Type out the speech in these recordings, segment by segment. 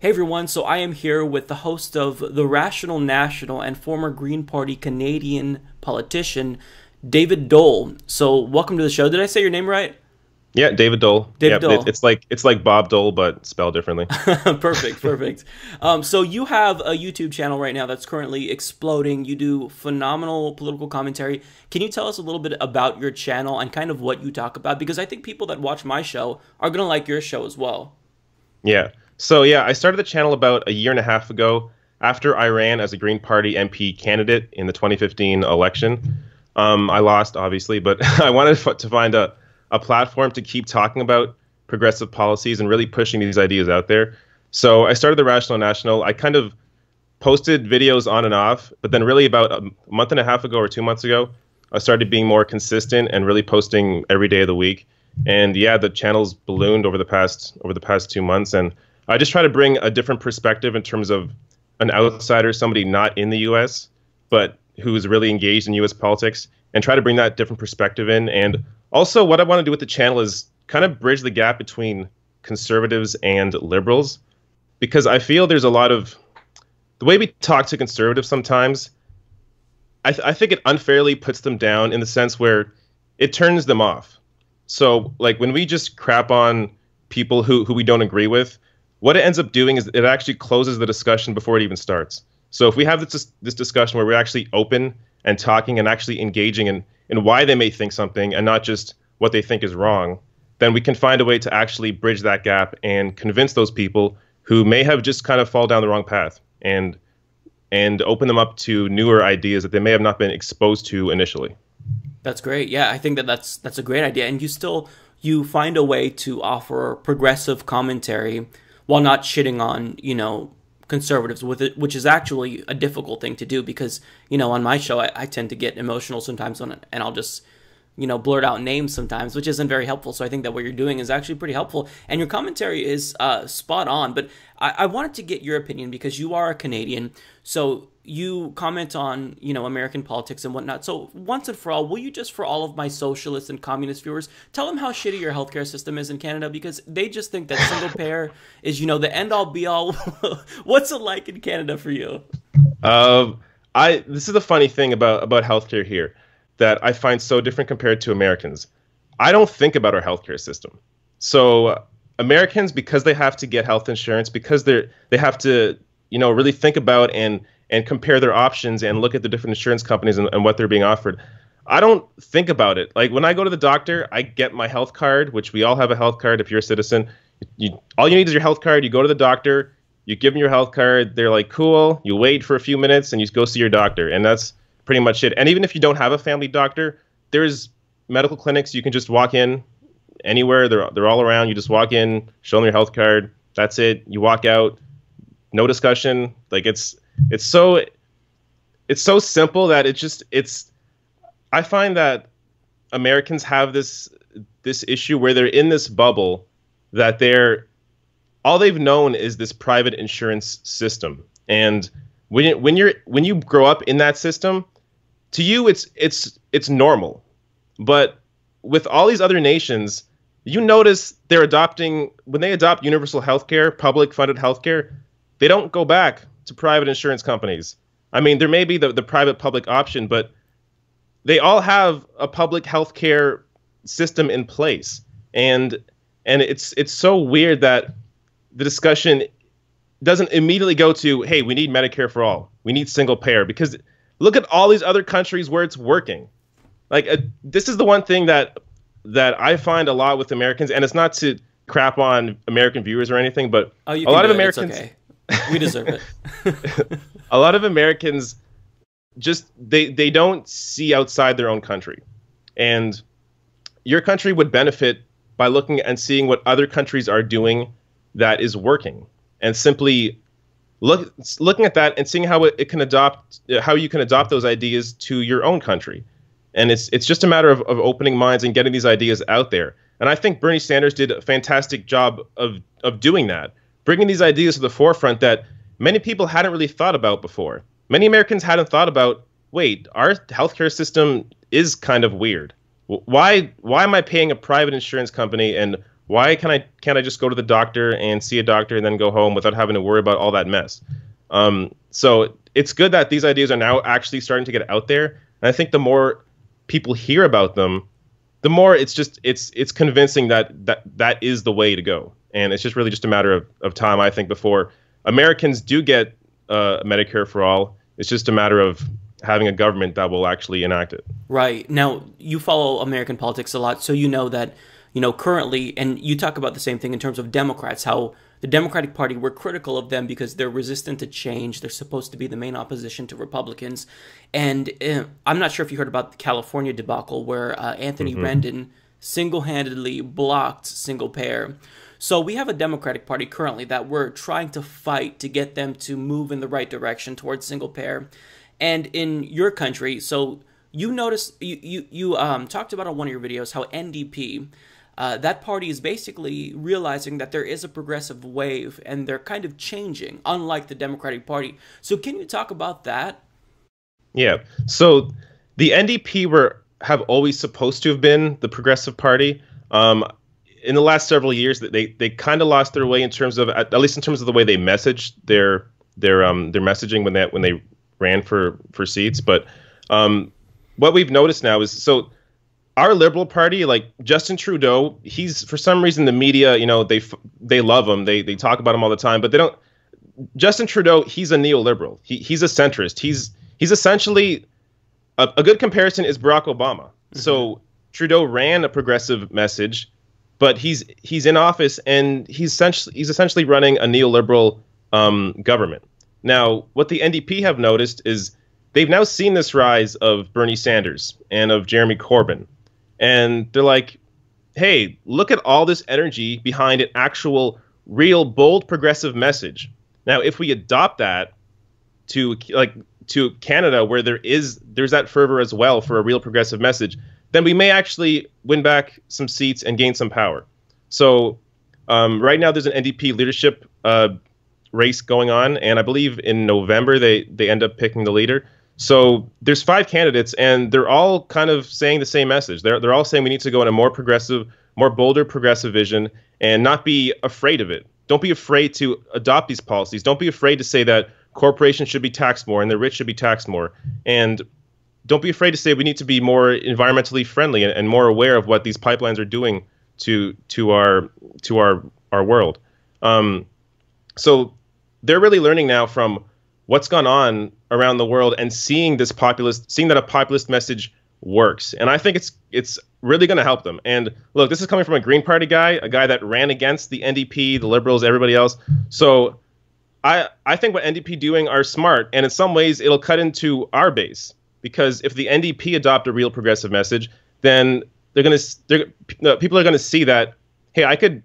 Hey everyone, so I am here with the host of the Rational National and former Green Party Canadian politician, David Doel. So welcome to the show. Did I say your name right? Yeah, David Doel. David Doel. It's like Bob Dole, but spelled differently. Perfect. So you have a YouTube channel right now that's currently exploding. You do phenomenal political commentary. Can you tell us a little bit about your channel and kind of what you talk about? Because I think people that watch my show are going to like your show as well. Yeah. So yeah, I started the channel about a year and a half ago after I ran as a Green Party MP candidate in the 2015 election. I lost, obviously, but I wanted to find a platform to keep talking about progressive policies and really pushing these ideas out there. So I started the Rational National. I kind of posted videos on and off, but then really about a month and a half ago or 2 months ago, I started being more consistent and really posting every day of the week. And yeah, the channel's ballooned over the past 2 months, and I just try to bring a different perspective in terms of an outsider, somebody not in the U.S., but who's really engaged in U.S. politics, and try to bring that different perspective in. And also what I want to do with the channel is kind of bridge the gap between conservatives and liberals, because I feel there's a lot of the way we talk to conservatives sometimes, I think it unfairly puts them down in the sense where it turns them off. So like when we just crap on people who we don't agree with, what it ends up doing is it actually closes the discussion before it even starts. So if we have this discussion where we're actually open and talking and actually engaging in why they may think something and not just what they think is wrong, then we can find a way to actually bridge that gap and convince those people who may have just kind of fall down the wrong path and open them up to newer ideas that they may have not been exposed to initially. That's great. Yeah, I think that's a great idea. And you find a way to offer progressive commentary while not shitting on, conservatives with it, which is actually a difficult thing to do because, on my show, I tend to get emotional sometimes and I'll just, blurt out names sometimes, which isn't very helpful. So I think that what you're doing is actually pretty helpful. And your commentary is spot on. But I wanted to get your opinion because you are a Canadian. So you comment on, American politics and whatnot. So once and for all, will you just, for all of my socialist and communist viewers, tell them how shitty your healthcare system is in Canada? Because they just think that single payer is, the end all be all. What's it like in Canada for you? This is the funny thing about healthcare here that I find so different compared to Americans. I don't think about our healthcare system. So Americans, because they have to get health insurance, because they have to, really think about and compare their options and look at the different insurance companies and what they're being offered. I don't think about it. Like when I go to the doctor, I get my health card, which we all have a health card if you're a citizen. All you need is your health card. You go to the doctor, you give them your health card. They're like, cool. You wait for a few minutes and you go see your doctor. And that's pretty much it. And even if you don't have a family doctor, there's medical clinics. You can just walk in anywhere. They're all around. You just walk in, show them your health card. That's it. You walk out. No discussion. Like it's so simple that I find that Americans have this issue where they're in this bubble that all they've known is this private insurance system. And when you grow up in that system, to you it's normal. But with all these other nations, you notice when they adopt universal healthcare, public funded healthcare, they don't go back to private insurance companies. I mean, there may be the private public option, but they all have a public healthcare system in place. And it's so weird that the discussion doesn't immediately go to, hey, we need Medicare for all. We need single payer, because look at all these other countries where it's working. Like this is the one thing that I find a lot with Americans, and it's not to crap on American viewers or anything, but a lot of Americans, it's okay. We deserve it. A lot of Americans just they don't see outside their own country, and your country would benefit by looking and seeing what other countries are doing that is working, and simply looking at that and seeing how you can adopt those ideas to your own country. And it's just a matter of opening minds and getting these ideas out there. And I think Bernie Sanders did a fantastic job of doing that, bringing these ideas to the forefront that many people hadn't really thought about before. Many Americans hadn't thought about, wait, our healthcare system is kind of weird. Why am I paying a private insurance company, and Why can't I just go to the doctor and see a doctor and then go home without having to worry about all that mess? So it's good that these ideas are now actually starting to get out there. And I think the more people hear about them, the more it's convincing that is the way to go. And it's just really just a matter of time, I think, before Americans do get Medicare for all. It's just a matter of having a government that will actually enact it. Right. Now, you follow American politics a lot, so you know that, currently, and you talk about the same thing in terms of Democrats, how the Democratic Party, we're critical of them because they're resistant to change. They're supposed to be the main opposition to Republicans. And I'm not sure if you heard about the California debacle where Anthony Rendon single-handedly blocked single payer. So we have a Democratic Party currently that we're trying to fight to get them to move in the right direction towards single payer. And in your country, so you noticed, you talked about on one of your videos how NDP, that party is basically realizing that there is a progressive wave and they're kind of changing, unlike the Democratic Party. So can you talk about that? Yeah. So the NDP have always supposed to have been the progressive party. In the last several years, they kind of lost their way in terms of, at least in terms of the way they messaged their messaging when they ran for seats. But what we've noticed now is, so our Liberal Party, like Justin Trudeau, he's, for some reason, the media, they love him. They talk about him all the time, but they don't. Justin Trudeau, he's a neoliberal. He's a centrist. He's essentially a good comparison is Barack Obama. Mm-hmm. So Trudeau ran a progressive message, but he's in office and he's essentially running a neoliberal government. Now, what the NDP have noticed is they've now seen this rise of Bernie Sanders and of Jeremy Corbyn. And they're like, hey, look at all this energy behind an actual, real, bold, progressive message. Now, if we adopt that to Canada, where there's that fervor as well for a real progressive message, then we may actually win back some seats and gain some power. So right now there's an NDP leadership race going on, and I believe in November they end up picking the leader. So there's 5 candidates, and they're all kind of saying the same message. They're all saying we need to go in a more progressive, more bolder progressive vision and not be afraid of it. Don't be afraid to adopt these policies. Don't be afraid to say that corporations should be taxed more and the rich should be taxed more. And don't be afraid to say we need to be more environmentally friendly and more aware of what these pipelines are doing to our world. So they're really learning now from what's gone on around the world and seeing that a populist message works. And I think it's really going to help them. And look, this is coming from a Green Party guy, a guy that ran against the NDP, the Liberals, everybody else. So I think what NDP doing are smart, and in some ways it'll cut into our base, because if the NDP adopt a real progressive message, then people are going to see that, hey, I could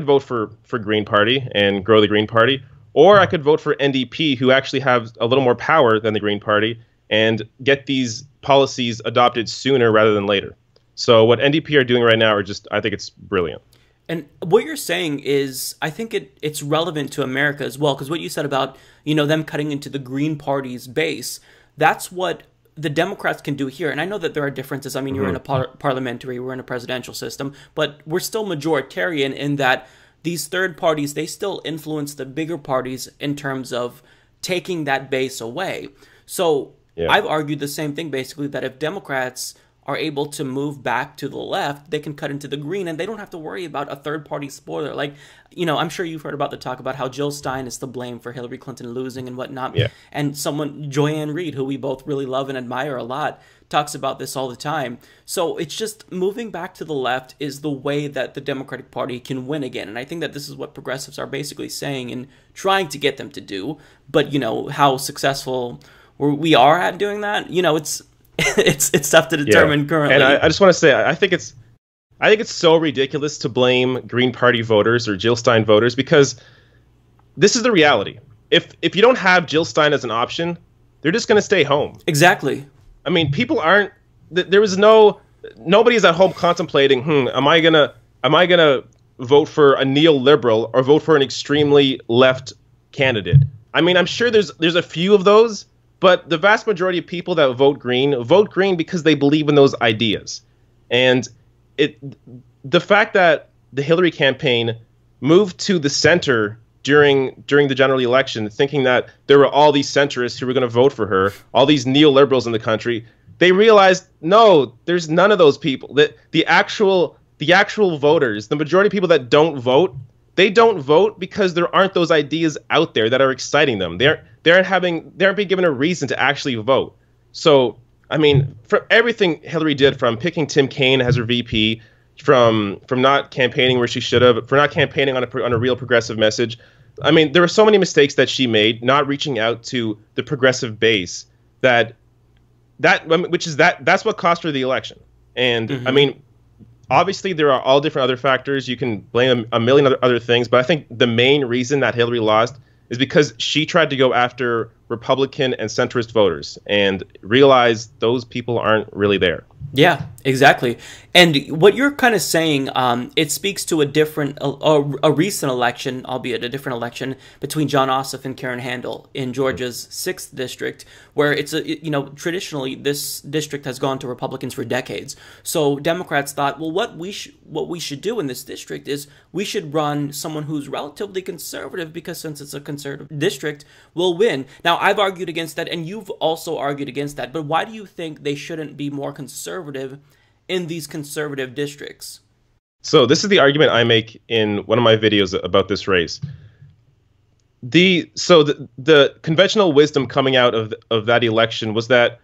vote for Green Party and grow the Green Party, or I could vote for NDP, who actually have a little more power than the Green Party, and get these policies adopted sooner rather than later. So what NDP are doing right now I think it's brilliant. And what you're saying is, I think it's relevant to America as well, because what you said about, them cutting into the Green Party's base, that's what the Democrats can do here. And I know that there are differences. I mean, you're in a parliamentary, we're in a presidential system, but we're still majoritarian in that these third parties, they still influence the bigger parties in terms of taking that base away. So yeah. I've argued the same thing, basically, that if Democrats are able to move back to the left, they can cut into the green, and they don't have to worry about a third-party spoiler. Like, I'm sure you've heard about the talk about how Jill Stein is to blame for Hillary Clinton losing and whatnot. Yeah. And Reid, who we both really love and admire a lot, talks about this all the time. So it's just moving back to the left is the way that the Democratic Party can win again. And I think that this is what progressives are basically saying and trying to get them to do. But, how successful we are at doing that, it's tough to determine currently. And I just want to say, I think it's so ridiculous to blame Green Party voters or Jill Stein voters, because this is the reality. If you don't have Jill Stein as an option, they're just going to stay home. Exactly. I mean, people aren't. Nobody is at home contemplating, am I gonna vote for a neoliberal or vote for an extremely left candidate? I mean, I'm sure there's a few of those. But the vast majority of people that vote green because they believe in those ideas. And the fact that the Hillary campaign moved to the center during the general election, thinking that there were all these centrists who were going to vote for her, all these neoliberals in the country. They realized, no, there's none of those people. That the actual voters, the majority of people that don't vote, they don't vote because there aren't those ideas out there that are exciting them. They aren't being given a reason to actually vote. So, I mean, for everything Hillary did, from picking Tim Kaine as her VP, from not campaigning where she should have, for not campaigning on a real progressive message. I mean, there were so many mistakes that she made, not reaching out to the progressive base, that's what cost her the election. And I mean, obviously there are all different other factors. You can blame a million other things, but I think the main reason that Hillary lost is because she tried to go after Republican and centrist voters and realized those people aren't really there. Yeah, exactly. And what you're kind of saying, it speaks to a recent election, albeit a different election, between John Ossoff and Karen Handel in Georgia's 6th district, where traditionally this district has gone to Republicans for decades. So Democrats thought, well, what we should do in this district is we should run someone who's relatively conservative, because since it's a conservative district, we'll win. Now, I've argued against that, and you've also argued against that, but why do you think they shouldn't be more conservative in these conservative districts? So this is the argument I make in one of my videos about this race. The conventional wisdom coming out of that election was that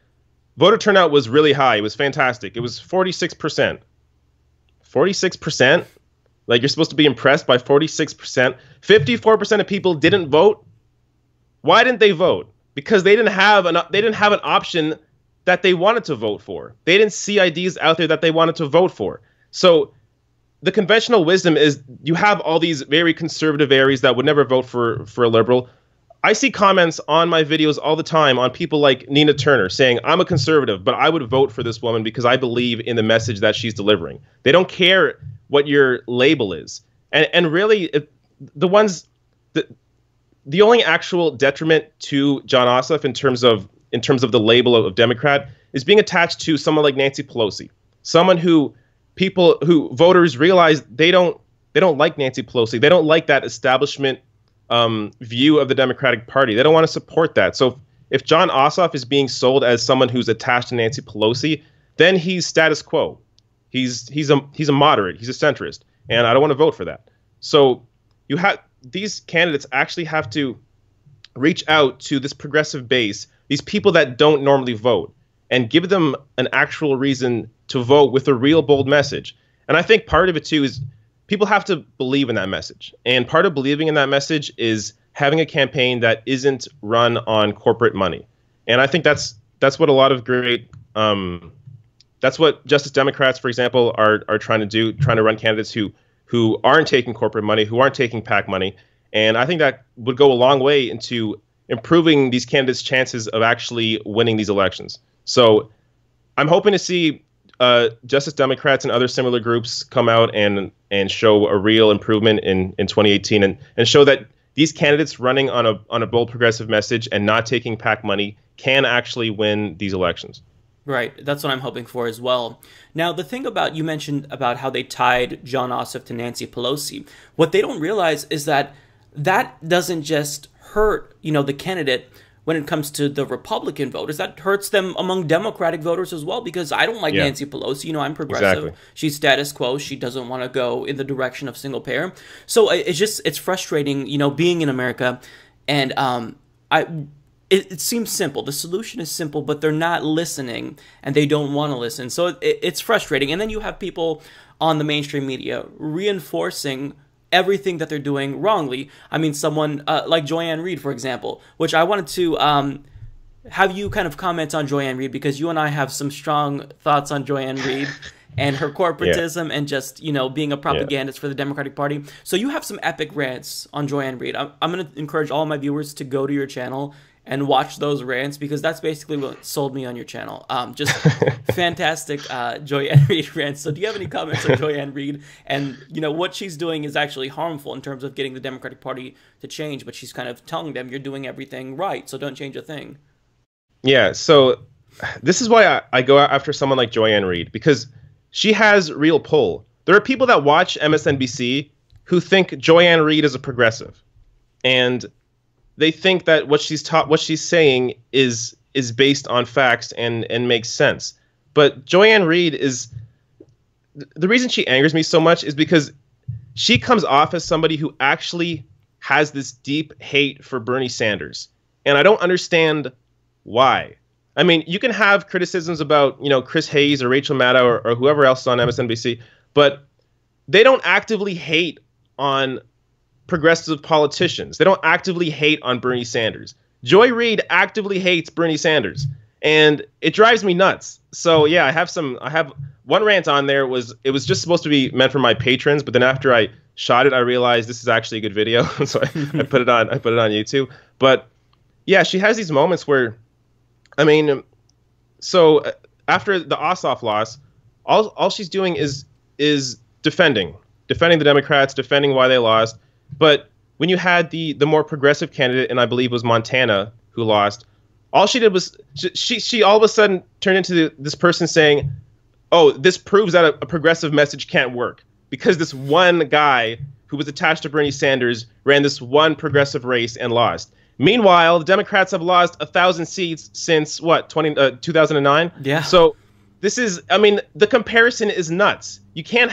voter turnout was really high. It was fantastic. It was 46%. 46%? Like, you're supposed to be impressed by 46%. 54% of people didn't vote. Why didn't they vote? Because they didn't have an option that they wanted to vote for. They didn't see ideas out there that they wanted to vote for. So the conventional wisdom is you have all these very conservative areas that would never vote for a liberal. I see comments on my videos all the time on people like Nina Turner saying, I'm a conservative, but I would vote for this woman because I believe in the message that she's delivering. They don't care what your label is. And really, the only actual detriment to John Ossoff in terms of the label of Democrat is being attached to someone like Nancy Pelosi, someone who voters realize they don't like Nancy Pelosi. They don't like that establishment view of the Democratic Party. They don't want to support that. So if John Ossoff is being sold as someone who's attached to Nancy Pelosi, then he's status quo. He's a moderate. He's a centrist, and I don't want to vote for that. So these candidates actually have to reach out to this progressive base, these people that don't normally vote, and give them an actual reason to vote with a real bold message. And I think part of it too is people have to believe in that message. And part of believing in that message is having a campaign that isn't run on corporate money. And I think that's what a lot of great that's what Justice Democrats, for example, are trying to do, trying to run candidates who aren't taking corporate money, who aren't taking PAC money. And I think that would go a long way into improving these candidates' chances of actually winning these elections. So I'm hoping to see Justice Democrats and other similar groups come out and show a real improvement in 2018 and show that these candidates running on a bold progressive message and not taking PAC money can actually win these elections. Right. That's what I'm hoping for as well. Now, the thing about, you mentioned about how they tied John Ossoff to Nancy Pelosi. What they don't realize is that doesn't just hurt, the candidate when it comes to the Republican voters. That hurts them among Democratic voters as well, because I don't like Nancy Pelosi. I'm progressive. Exactly. She's status quo. She doesn't want to go in the direction of single payer. So it's frustrating, being in America. And it seems simple. The solution is simple, but they're not listening, and they don't want to listen. So it's frustrating. And then you have people on the mainstream media reinforcing everything that they're doing wrongly. I mean, someone like Joyanne Reid, for example, which I wanted to have you kind of comment on Joyanne Reid, because you and I have some strong thoughts on Joyanne Reid and her corporatism and just, being a propagandist for the Democratic Party. So you have some epic rants on Joyanne Reid. I'm going to encourage all my viewers to go to your channel and watch those rants, because that's basically what sold me on your channel. Just fantastic Joyanne Reid rants. So do you have any comments on Joyanne Reid? And, what she's doing is actually harmful in terms of getting the Democratic Party to change, but she's kind of telling them, you're doing everything right, so don't change a thing. Yeah, so this is why I go after someone like Joyanne Reid, because she has real pull. there are people that watch MSNBC who think Joanne Reid is a progressive, and they think that what she's saying is based on facts and makes sense. But Joanne Reid is, the reason she angers me so much is because she comes off as somebody who actually has this deep hate for Bernie Sanders. And I don't understand why. I mean, you can have criticisms about, Chris Hayes or Rachel Maddow or whoever else is on MSNBC, but they don't actively hate on progressive politicians. They don't actively hate on Bernie Sanders. Joy Reid actively hates Bernie Sanders, and it drives me nuts. So yeah, I have one rant on there. It was just supposed to be meant for my patrons, but then after I shot it, I realized this is actually a good video, so I put it on YouTube. But yeah, she has these moments where, I mean, so after the Ossoff loss, all she's doing is defending the Democrats, defending why they lost. But when you had the more progressive candidate, and I believe it was Montana who lost, all she did was she all of a sudden turned into this person saying, "Oh, this proves that a progressive message can't work because this one guy who was attached to Bernie Sanders ran this one progressive race and lost." Meanwhile, the Democrats have lost 1,000 seats since 2009. Yeah. So this is, I mean, the comparison is nuts. You can't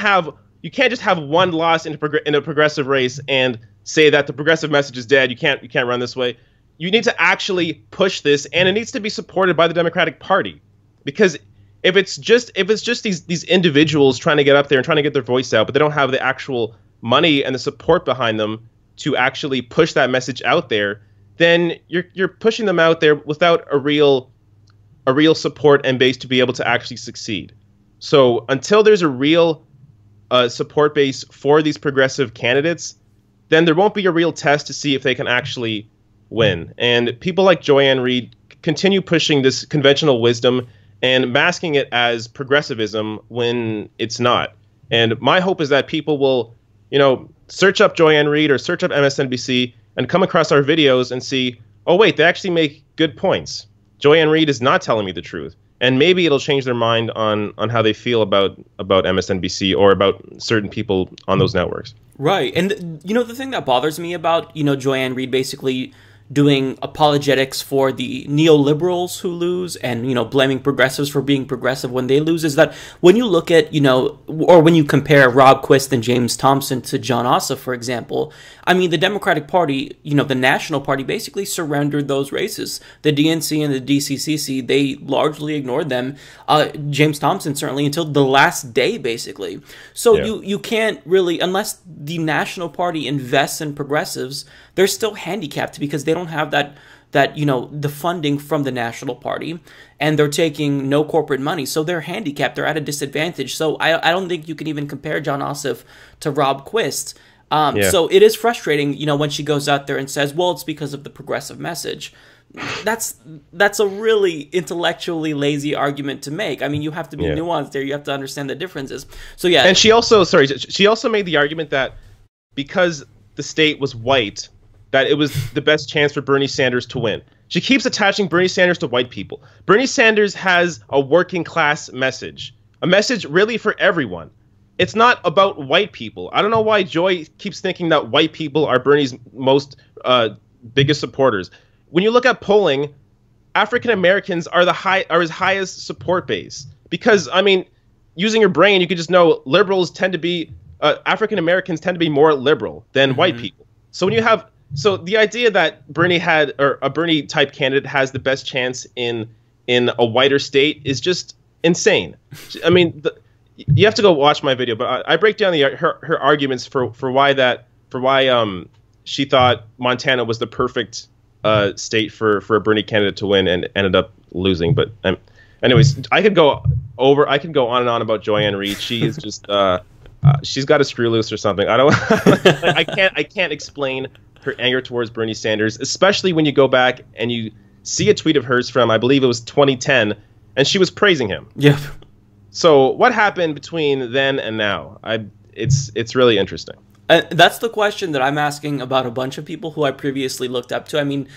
just have one loss in a progressive race and say that the progressive message is dead. You can't run this way. You need to actually push this, and it needs to be supported by the Democratic Party, because if it's just these individuals trying to get up there and trying to get their voice out, but they don't have the actual money and the support behind them to actually push that message out there, then you're pushing them out there without a real support and base to be able to actually succeed. So until there's a real support base for these progressive candidates, then there won't be a real test to see if they can actually win. And people like Joanne Reid continue pushing this conventional wisdom and masking it as progressivism when it's not. And my hope is that people will, search up Joanne Reid or search up MSNBC and come across our videos and see, oh wait, they actually make good points. Joanne Reid is not telling me the truth. And maybe it'll change their mind on how they feel about MSNBC or about certain people on those networks. Right. And, the thing that bothers me about, Joanne Reid basically doing apologetics for the neoliberals who lose and, blaming progressives for being progressive when they lose is that when you look at, or when you compare Rob Quist and James Thompson to John Ossoff, for example, I mean, the Democratic Party, the National Party basically surrendered those races. The DNC and the DCCC, they largely ignored them. James Thompson certainly until the last day, basically. So yeah. you can't really, unless the National Party invests in progressives, they're still handicapped because they don't have that the funding from the National Party, and they're taking no corporate money, so they're handicapped. They're at a disadvantage. So I don't think you can even compare John Ossoff to Rob Quist. So it is frustrating, when she goes out there and says, "Well, it's because of the progressive message." That's a really intellectually lazy argument to make. I mean, you have to be nuanced there. You have to understand the differences. So yeah. And she also made the argument that because the state was white, that it was the best chance for Bernie Sanders to win. She keeps attaching Bernie Sanders to white people. Bernie Sanders has a working class message, a message really for everyone. It's not about white people. I don't know why Joy keeps thinking that white people are Bernie's most biggest supporters. When you look at polling, African Americans are his highest support base. Because, I mean, using your brain, you could just know liberals tend to be African Americans tend to be more liberal than white people. So when you have the idea that Bernie or a Bernie type candidate has the best chance in a whiter state is just insane. I mean, you have to go watch my video, but I break down her arguments for why she thought Montana was the perfect state for a Bernie candidate to win and ended up losing. But anyways, I could go on and on about Joanne Reid. She is just she's got a screw loose or something. I can't explain her anger towards Bernie Sanders, especially when you go back and you see a tweet of hers from, I believe it was 2010, and she was praising him. Yeah. So what happened between then and now? It's really interesting. That's the question that I'm asking about a bunch of people who I previously looked up to. I mean,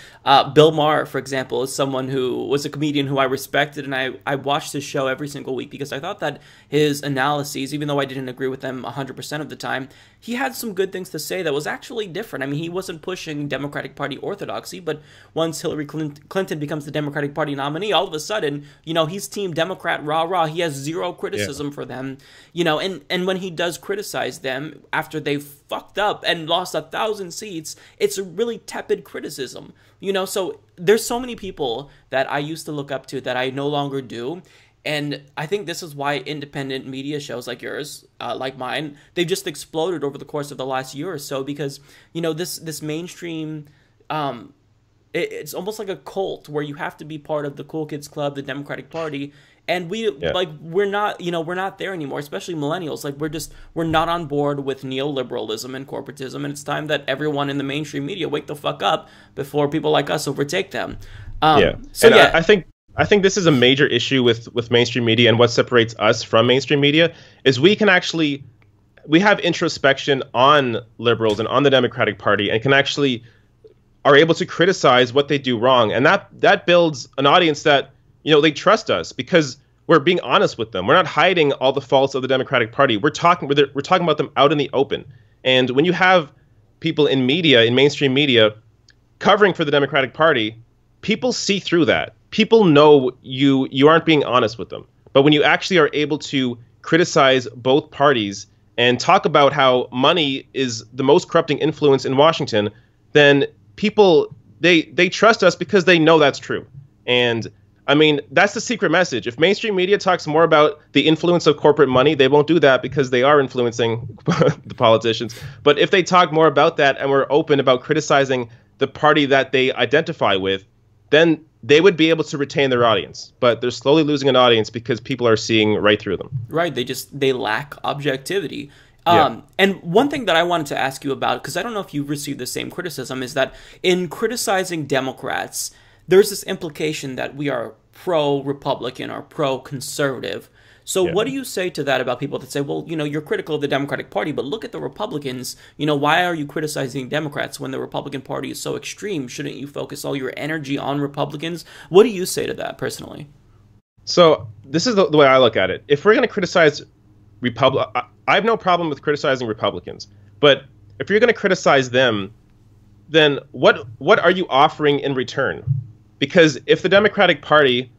Bill Maher, for example, is someone who was a comedian who I respected, and I watched his show every single week because I thought that his analyses, even though I didn't agree with them 100% of the time, he had some good things to say that was actually different. I mean, he wasn't pushing Democratic Party orthodoxy, but once Hillary Clinton becomes the Democratic Party nominee, all of a sudden, he's Team Democrat, rah-rah. He has zero criticism for them, and when he does criticize them after they've fucked up and lost 1,000 seats, it's a really tepid criticism, so there's so many people that I used to look up to that I no longer do. And I think this is why independent media shows like yours, like mine, they've just exploded over the course of the last year or so because, this mainstream, it's almost like a cult where you have to be part of the cool kids club, the Democratic Party. And we're not, we're not there anymore, especially millennials. Like we're not on board with neoliberalism and corporatism. And it's time that everyone in the mainstream media wake the fuck up before people like us overtake them. I think this is a major issue with mainstream media, and what separates us from mainstream media is we have introspection on liberals and on the Democratic Party, and are able to criticize what they do wrong. And that builds an audience that, they trust us because we're being honest with them. We're not hiding all the faults of the Democratic Party. We're talking about them out in the open. And when you have people in media, in mainstream media, covering for the Democratic Party, people see through that. People know you aren't being honest with them. But when you actually are able to criticize both parties and talk about how money is the most corrupting influence in Washington, then people, they trust us because they know that's true. And I mean, that's the secret message. If mainstream media talks more about the influence of corporate money, they won't do that because they are influencing the politicians. But if they talk more about that and we're open about criticizing the party that they identify with, then they would be able to retain their audience. But they're slowly losing an audience because people are seeing right through them. Right. They lack objectivity. And one thing that I wanted to ask you about, because I don't know if you've received the same criticism, is that in criticizing Democrats, there's this implication that we are pro-Republican or pro-conservative. So what do you say to that about people that say, well, you're critical of the Democratic Party, but look at the Republicans. Why are you criticizing Democrats when the Republican Party is so extreme? Shouldn't you focus all your energy on Republicans? What do you say to that personally? So this is the way I look at it. If we're going to criticize I have no problem with criticizing Republicans. But if you're going to criticize them, then what are you offering in return? Because if the Democratic Party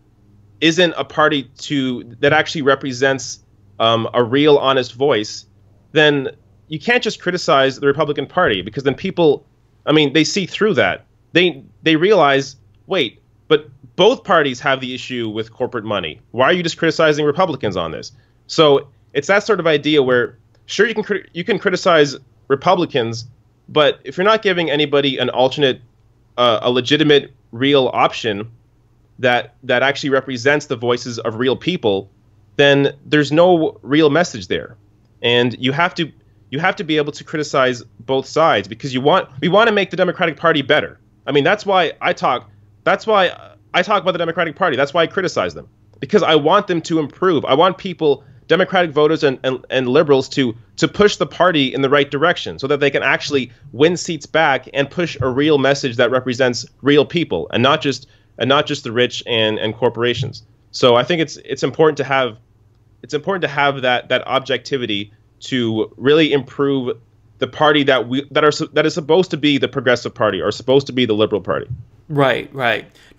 isn't a party that actually represents a real, honest voice, then you can't just criticize the Republican Party, because then people, they see through that. They realize, wait, but both parties have the issue with corporate money. Why are you just criticizing Republicans on this? So it's that sort of idea where, sure, you can criticize Republicans, but if you're not giving anybody an alternate, a legitimate, real option that actually represents the voices of real people, then there's no real message there. And you have to be able to criticize both sides, because we want to make the Democratic Party better. That's why I talk about the Democratic Party. That's why I criticize them, because I want them to improve. I want people, Democratic voters and liberals, to push the party in the right direction so that they can actually win seats back and push a real message that represents real people and not just the rich and corporations. So I think it's important to have that objectivity to really improve the party that is supposed to be the progressive party, or supposed to be the liberal party. Right.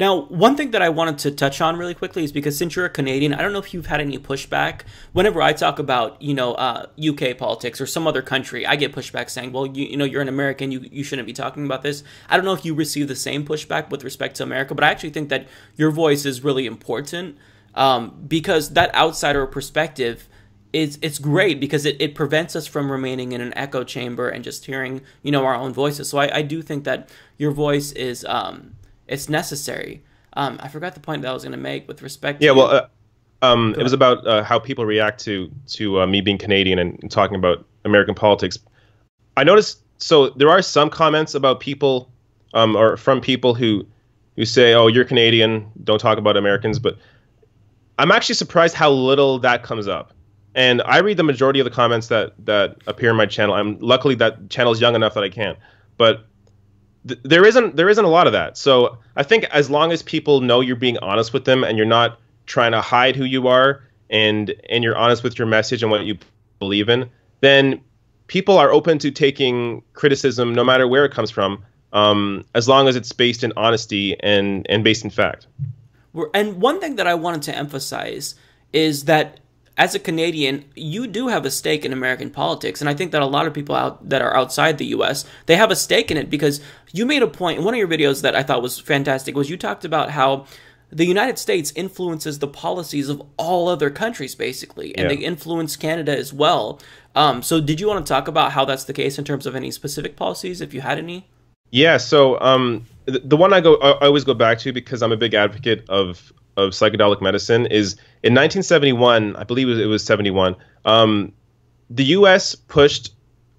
Now, one thing that I wanted to touch on really quickly is, because since you're a Canadian, I don't know if you've had any pushback. Whenever I talk about, UK politics or some other country, I get pushback saying, well, you're an American, you shouldn't be talking about this. I don't know if you receive the same pushback with respect to America, but I actually think that your voice is really important, because that outsider perspective it's great, because it prevents us from remaining in an echo chamber and just hearing, our own voices. So I do think that your voice is it's necessary. I forgot the point that I was going to make with respect to it was about how people react to me being Canadian and talking about American politics. I noticed, so there are some comments about people or from people who say, oh, you're Canadian, don't talk about Americans, but I'm actually surprised how little that comes up. And I read the majority of the comments that appear in my channel. I'm luckily that channel is young enough that I can, but there isn't a lot of that. So I think as long as people know you're being honest with them and you're not trying to hide who you are, and you're honest with your message and what you believe in, then people are open to taking criticism no matter where it comes from, as long as it's based in honesty and based in fact. And one thing that I wanted to emphasize is that as a Canadian, you do have a stake in American politics, and I think that a lot of people out that are outside the U.S., they have a stake in it, because you made a point in one of your videos that I thought was fantastic, was you talked about how the United States influences the policies of all other countries, basically, and they influence Canada as well. So did you want to talk about how that's the case in terms of any specific policies, if you had any? Yeah, so the one I always go back to, because I'm a big advocate of psychedelic medicine, is in 1971, I believe it was 71, the U.S. pushed,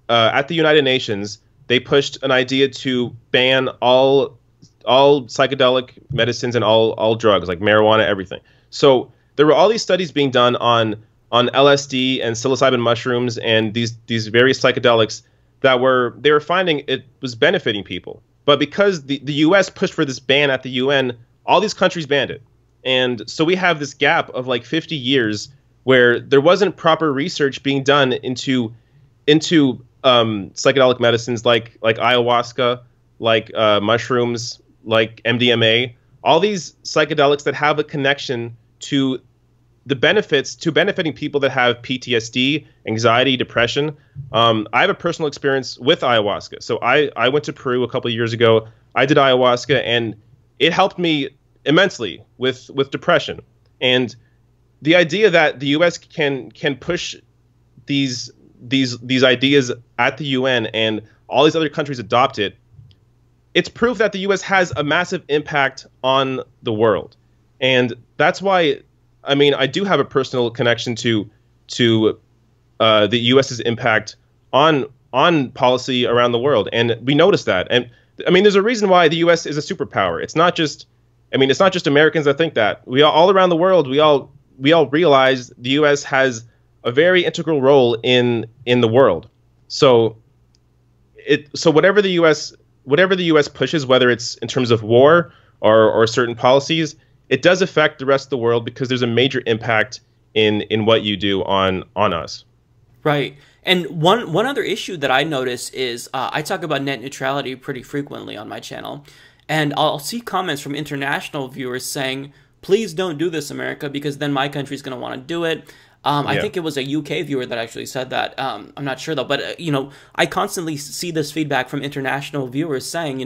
at the United Nations, they pushed an idea to ban all psychedelic medicines and all drugs, like marijuana, everything. So there were all these studies being done on LSD and psilocybin mushrooms and these various psychedelics that they were finding it was benefiting people. But because the U.S. pushed for this ban at the UN, all these countries banned it. And so we have this gap of like 50 years where there wasn't proper research being done into psychedelic medicines like ayahuasca, like mushrooms, like MDMA, all these psychedelics that have a connection to the benefits, to benefiting people that have PTSD, anxiety, depression. I have a personal experience with ayahuasca. So I went to Peru a couple of years ago. I did ayahuasca, and it helped me immensely with depression. And the idea that the U.S. can push these ideas at the UN and all these other countries adopt it, it's proof that the U.S. has a massive impact on the world. And that's why, I mean, I do have a personal connection to the U.S.'s impact on policy around the world. And we notice that. And I mean, there's a reason why the U.S. is a superpower. It's not just Americans that think that. We all around the world, we all realize the U.S. has a very integral role in the world. So whatever the U.S. pushes, whether it's in terms of war or certain policies, it does affect the rest of the world because there's a major impact in what you do on us. Right. And one other issue that I notice is I talk about net neutrality pretty frequently on my channel, and I'll see comments from international viewers saying, please don't do this, America, because then my country's going to want to do it. I think it was a UK viewer that actually said that. I'm not sure, though. But, I constantly see this feedback from international viewers saying,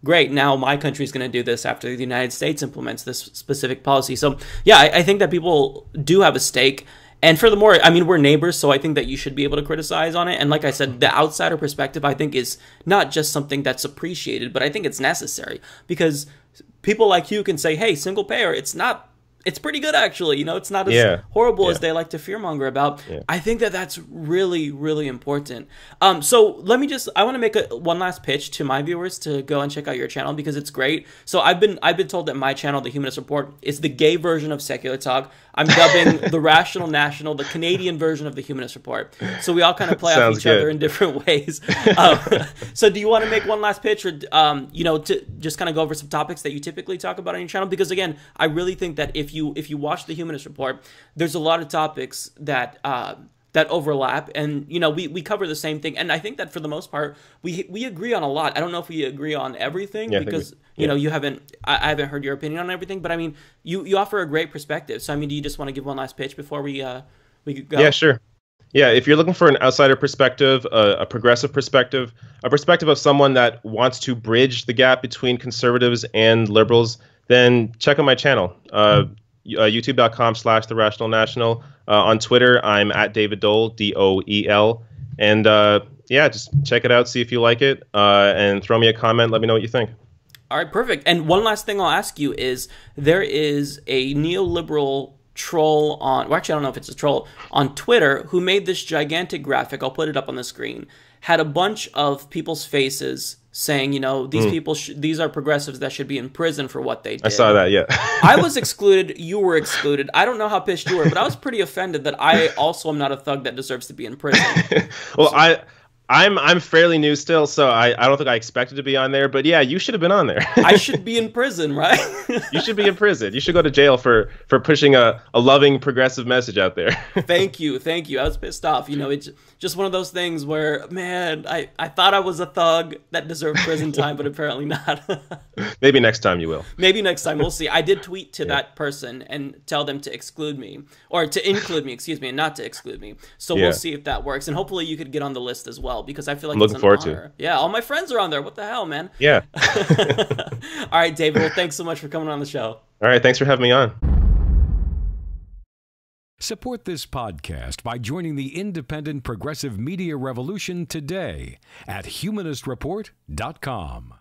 great, now my country's going to do this after the United States implements this specific policy. So, yeah, I think that people do have a stake. And furthermore, I mean, we're neighbors, so I think that you should be able to criticize on it. And like I said, the outsider perspective, I think, is not just something that's appreciated, but I think it's necessary. Because people like you can say, hey, single payer, it's pretty good, actually. It's not as horrible as they like to fearmonger about. Yeah. I think that that's really, really important. So I want to make one last pitch to my viewers to go and check out your channel because it's great. So I've been told that my channel, The Humanist Report, is the gay version of Secular Talk. I'm dubbing the Rational National, the Canadian version of The Humanist Report. So we all kind of play off each other in different ways. So do you want to make one last pitch, or to just kind of go over some topics that you typically talk about on your channel? Because again, I really think that if you watch The Humanist Report, there's a lot of topics that overlap, and we cover the same thing, and I think that for the most part we agree on a lot. I don't know if we agree on everything because I haven't heard your opinion on everything, but I mean you offer a great perspective. So I mean, do you just want to give one last pitch before we go? Yeah, sure. Yeah, if you're looking for an outsider perspective, a progressive perspective, a perspective of someone that wants to bridge the gap between conservatives and liberals, then check out my channel. YouTube.com/TheRationalNational. On Twitter, I'm at David Doel, Doel. And just check it out, see if you like it, and throw me a comment. Let me know what you think. All right, perfect. And one last thing I'll ask you is, there is a neoliberal troll on, well, actually, I don't know if it's a troll, on Twitter who made this gigantic graphic. I'll put it up on the screen. Had a bunch of people's faces saying, these people, these are progressives that should be in prison for what they did. I saw that, yeah. I was excluded. You were excluded. I don't know how pissed you were, but I was pretty offended that I also am not a thug that deserves to be in prison. Well, I'm fairly new still, so I don't think I expected to be on there. But yeah, you should have been on there. I should be in prison, right? You should be in prison. You should go to jail for pushing a loving progressive message out there. Thank you. I was pissed off. It's just one of those things where, man, I thought I was a thug that deserved prison time, but apparently not. Maybe next time you will. Maybe next time. We'll see. I did tweet to that person and tell them to exclude me, or to include me, excuse me, and not to exclude me. So we'll see if that works. And hopefully you could get on the list as well, because I feel like I'm looking forward to it. Yeah, all my friends are on there. What the hell, man? Yeah. All right, David. Well, thanks so much for coming on the show. All right. Thanks for having me on. Support this podcast by joining the independent progressive media revolution today at humanistreport.com.